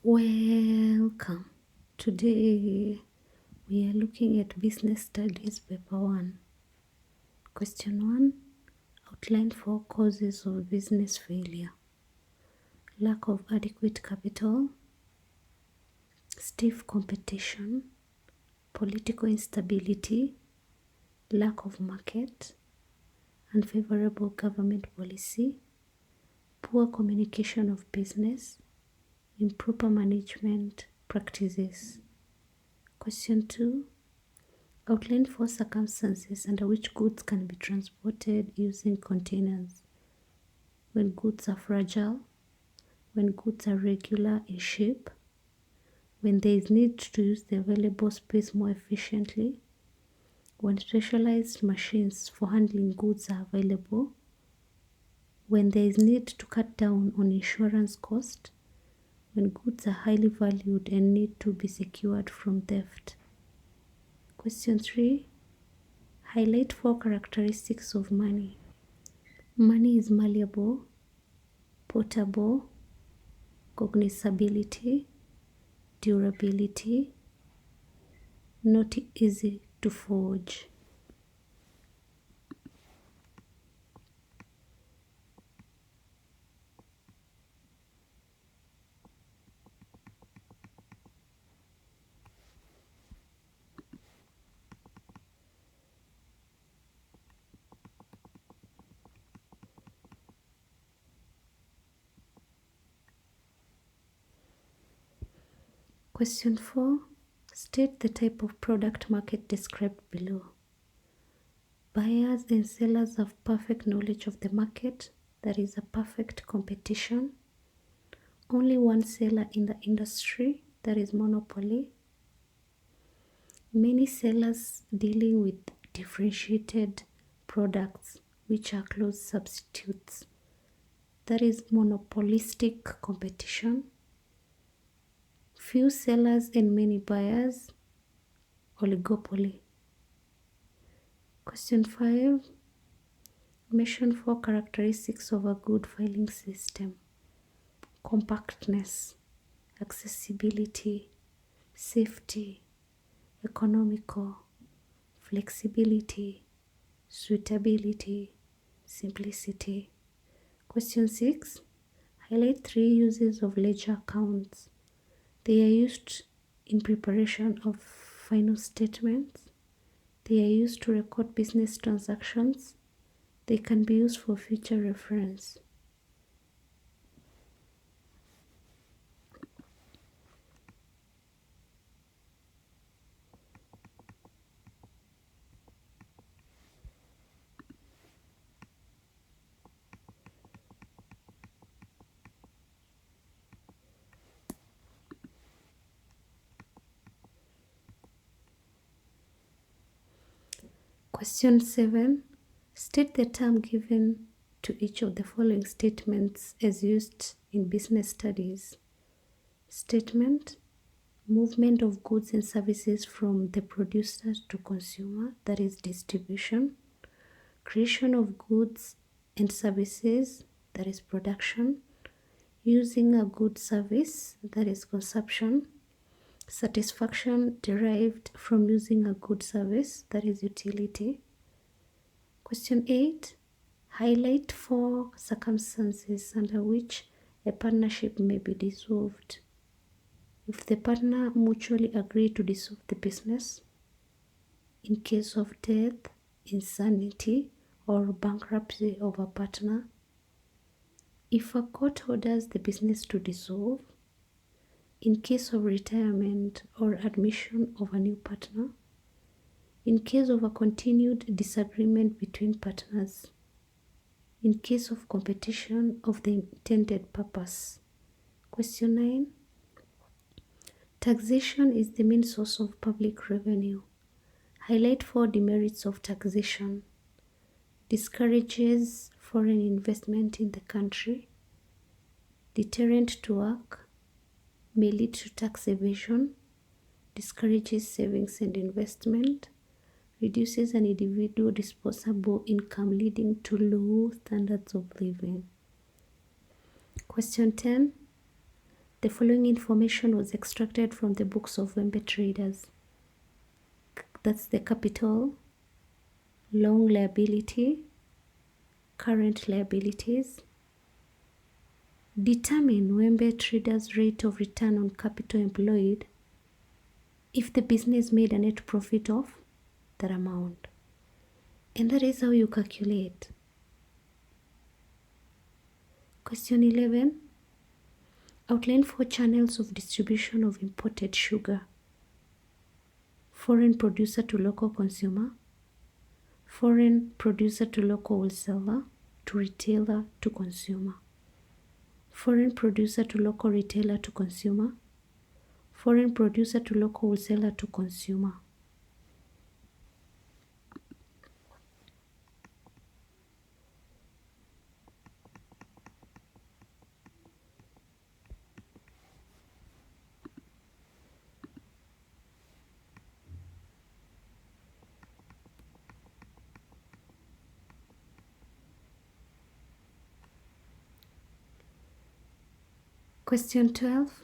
Welcome. Today we are looking at Business Studies Paper 1. Question 1. Outline 4 causes of business failure. Lack of adequate capital, stiff competition, political instability, lack of market, unfavorable government policy, poor communication of business, improper management practices. Question 2. Outline 4 circumstances under which goods can be transported using containers. When goods are fragile, when goods are regular in shape, when there is need to use the available space more efficiently, when specialized machines for handling goods are available, when there is need to cut down on insurance cost, when goods are highly valued and need to be secured from theft. Question 3. Highlight 4 characteristics of money. Money is malleable, portable, cognizability, durability, not easy to forge. Question 4. State the type of product market described below. Buyers and sellers have perfect knowledge of the market. There is a perfect competition. Only one seller in the industry. There is monopoly. Many sellers dealing with differentiated products which are close substitutes. There is monopolistic competition. Few sellers and many buyers, oligopoly. Question 5. Mention 4 characteristics of a good filing system. Compactness, accessibility, safety, economical, flexibility, suitability, simplicity. Question 6. Highlight 3 uses of ledger accounts. They are used in preparation of final statements. They are used to record business transactions. They can be used for future reference. Question 7. State the term given to each of the following statements as used in business studies. Statement: movement of goods and services from the producer to consumer, that is distribution. Creation of goods and services, that is production. Using a good service, that is consumption. Satisfaction derived from using a good service, that is utility. Question 8. Highlight 4 circumstances under which a partnership may be dissolved. If the partner mutually agree to dissolve the business, in case of death, insanity, or bankruptcy of a partner, if a court orders the business to dissolve, in case of retirement or admission of a new partner, in case of a continued disagreement between partners, in case of competition of the intended purpose. Question 9. Taxation is the main source of public revenue. Highlight 4 demerits of taxation. Discourages foreign investment in the country. Deterrent to work. May lead to tax evasion. Discourages savings and investment. Reduces an individual disposable income, leading to low standards of living. Question 10. The following information was extracted from the books of Wembe traders. That's the capital, long liability, current liabilities. Determine Wembe traders' rate of return on capital employed if the business made a net profit of that amount. And that is how you calculate. Question 11. Outline 4 channels of distribution of imported sugar. Foreign producer to local consumer, foreign producer to local wholesaler, to retailer, to consumer, foreign producer to local retailer to consumer, foreign producer to local wholesaler to consumer. Question 12.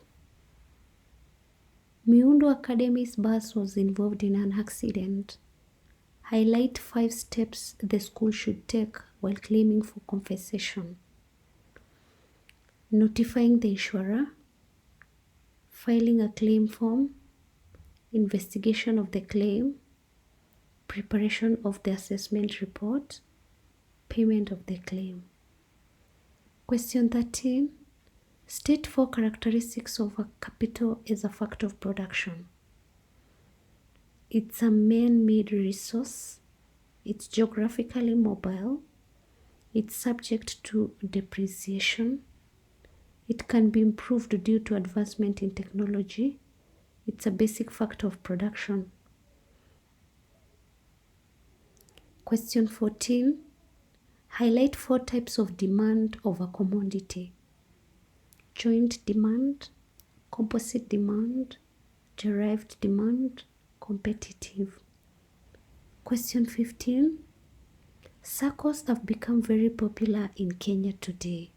Miundo Academy's bus was involved in an accident. Highlight 5 steps the school should take while claiming for compensation. Notifying the insurer, filing a claim form, investigation of the claim, preparation of the assessment report, payment of the claim. Question 13. State 4 characteristics of a capital as a factor of production. It's a man-made resource. It's geographically mobile. It's subject to depreciation. It can be improved due to advancement in technology. It's a basic factor of production. Question 14. Highlight 4 types of demand of a commodity. Joint demand, composite demand, derived demand, competitive. Question 15. SACCOs have become very popular in Kenya today.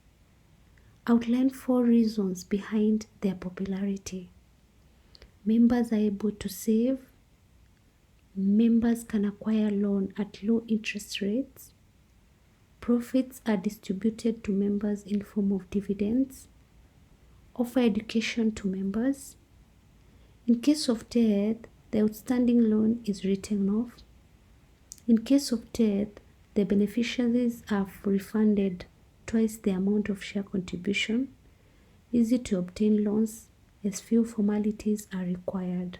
Outline 4 reasons behind their popularity. Members are able to save. Members can acquire loan at low interest rates. Profits are distributed to members in form of dividends. Offer education to members. In case of death, the outstanding loan is written off. In case of death, the beneficiaries are refunded twice the amount of share contribution. Easy to obtain loans as few formalities are required.